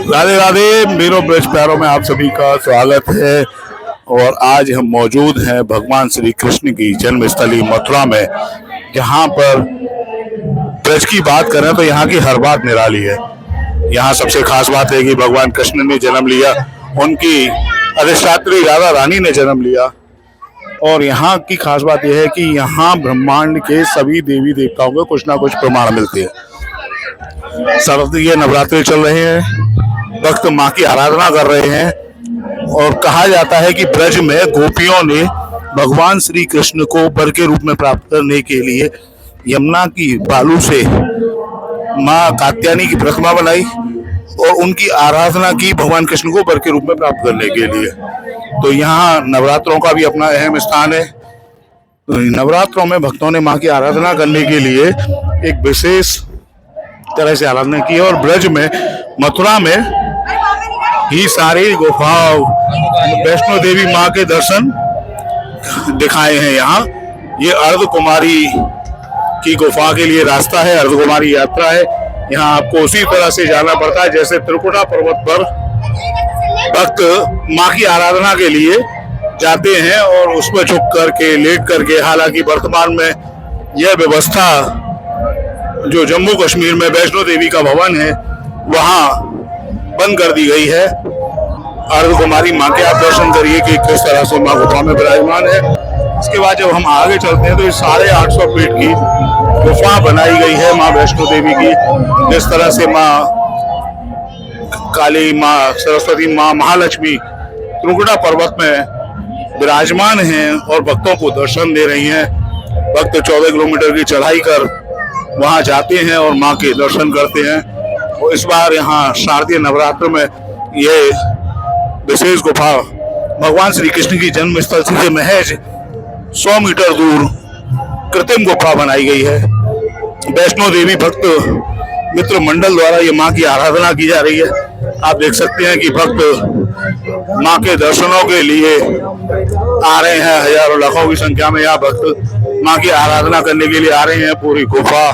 राधे राधे, मेरे ब्रज प्यारों में आप सभी का स्वागत है। और आज हम मौजूद हैं भगवान श्री कृष्ण की जन्मस्थली मथुरा में, जहां पर ब्रज की बात करें तो यहाँ की हर बात निराली है। यहाँ सबसे खास बात है कि भगवान कृष्ण ने जन्म लिया, उनकी अधिष्ठात्री राधा रानी ने जन्म लिया। और यहाँ की खास बात यह है कि यहाँ ब्रह्मांड के सभी देवी देवताओं को कुछ ना कुछ प्रमाण मिलते हैं। शारदीय नवरात्रि चल रहे हैं, भक्त माँ की आराधना कर रहे हैं और कहा जाता है कि ब्रज में गोपियों ने भगवान श्री कृष्ण को वर के रूप में प्राप्त करने के लिए यमुना की बालू से माँ कात्यायनी की प्रतिमा बनाई और उनकी आराधना की भगवान कृष्ण को वर के रूप में प्राप्त करने के लिए। तो यहाँ नवरात्रों का भी अपना अहम स्थान है। तो नवरात्रों में भक्तों ने माँ की आराधना करने के लिए एक विशेष तरह से आराधना की और ब्रज में मथुरा में ही सारी गुफाओं वैष्णो देवी माँ के दर्शन दिखाए हैं। यहाँ ये अर्ध कुमारी की गुफा के लिए रास्ता है, अर्ध कुमारी यात्रा है। यहाँ आपको उसी तरह से जाना पड़ता है जैसे त्रिकुटा पर्वत पर भक्त माँ की आराधना के लिए जाते हैं और उसमें झुक करके लेट करके। हालांकि वर्तमान में यह व्यवस्था जो जम्मू कश्मीर में वैष्णो देवी का भवन है वहाँ बंद कर दी गई है। अर्ध कुमारी माँ के आप दर्शन करिए कि किस तरह से माँ गुफा में विराजमान है। इसके बाद जब हम आगे चलते हैं तो इस 850 फीट की गुफा बनाई गई है माँ वैष्णो देवी की। जिस तरह से माँ काली, माँ सरस्वती, माँ महालक्ष्मी त्रिकुटा पर्वत में विराजमान हैं और भक्तों को दर्शन दे रही हैं। भक्त 14 किलोमीटर की चढ़ाई कर वहां जाते हैं और माँ के दर्शन करते हैं। और इस बार यहाँ शारदीय नवरात्र में ये विशेष गुफा भगवान श्री कृष्ण की जन्म स्थल से महज 100 मीटर दूर कृत्रिम गुफा बनाई गई है। वैष्णो देवी भक्त मित्र मंडल द्वारा ये माँ की आराधना की जा रही है। आप देख सकते हैं कि भक्त माँ के दर्शनों के लिए आ रहे हैं। हजारों लाखों की संख्या में यहाँ भक्त माँ की आराधना करने के लिए आ रहे हैं। पूरी गुफा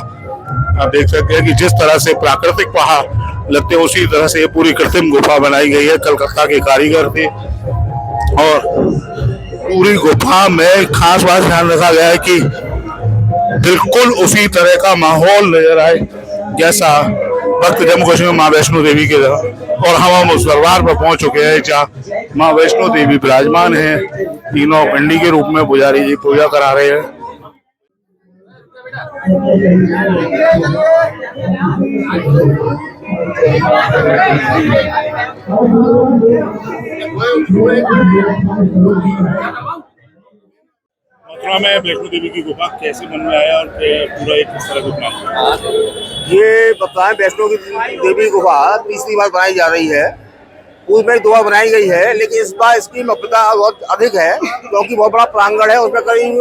आप देख सकते हैं कि जिस तरह से प्राकृतिक पहाड़ लगते हैं उसी तरह से ये पूरी कृत्रिम गुफा बनाई गई है। कलकत्ता के कारीगर थे और पूरी गुफा में खास बात ध्यान रखा गया है कि बिल्कुल उसी तरह का माहौल नजर आए जैसा भक्त जम्मू कश्मीर माँ वैष्णो देवी के तरह। और हम उस दरबार पर पहुंच चुके हैं जहाँ माँ वैष्णो देवी विराजमान है। तीनों पिंडी के रूप में पुजारी जी पूजा करा रहे हैं। मथुरा में वैष्णो देवी की गुफा कैसे बन रहा है और पूरा एक किस तरह का ये बताएं। वैष्णो देवी गुफा तीसरी बार बनाई जा रही है। पूर्व में 2 बार बनाई गई है, लेकिन इस बार इसकी महत्ता बहुत अधिक है क्योंकि बहुत बड़ा प्रांगण है। उसमें करीब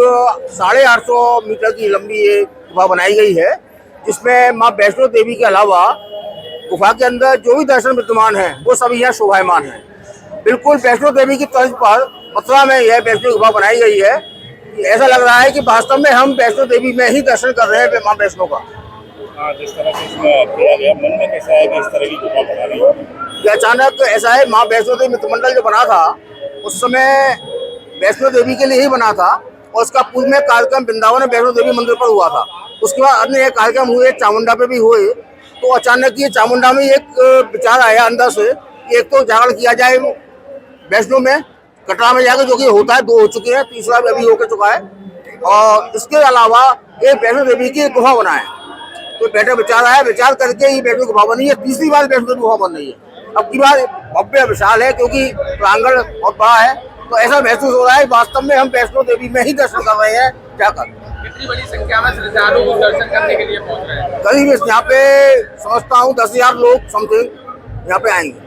850 मीटर की लंबी ये गुफा बनाई गई है, जिसमें माँ वैष्णो देवी के अलावा गुफा के अंदर जो भी दर्शन विद्यमान है वो सभी यहाँ शोभायमान है। बिल्कुल वैष्णो देवी की तर्ज पर मथुरा में यह वैष्णो गुफा बनाई गई है। ऐसा लग रहा है कि वास्तव में हम वैष्णो देवी में ही दर्शन कर रहे हैं माँ वैष्णो का। जिस तरह से इसमें किया गया, मन में कैसा है कि इस तरह की गुफा बना रही है? कि अचानक ऐसा है, माँ वैष्णो देवी मित्र मंडल जो बना था उस समय वैष्णो देवी के लिए ही बना था और उसका पूर्व में कार्यक्रम वृंदावन वैष्णो देवी मंदिर पर हुआ था। उसके बाद अन्य कार्यक्रम हुए, चामुंडा पे भी हुए। तो अचानक ये चामुंडा में एक विचार आया अंदर से कि एक तो जागरण किया जाए वैष्णो में, कटरा में जाकर, जो कि होता है, 2 हो चुके हैं, तीसरा भी अभी होकर चुका है। और इसके अलावा एक वैष्णो देवी की गुफा बनाए। तो बेटा विचार आया, विचार करके ये वैष्णो गुफा बनी है। तीसरी बार वैष्णो गुफा बन रही है। अब की बार भव्य विशाल है क्योंकि प्रांगण बहुत बड़ा है। तो ऐसा महसूस हो रहा है वास्तव में हम वैष्णो देवी में ही दर्शन कर रहे हैं जाकर। कितनी बड़ी संख्या में श्रद्धालु दर्शन करने के लिए पहुंच रहे हैं? करीब यहाँ पे समझता हूँ 10,000 लोग समथिंग यहाँ पे आएंगे।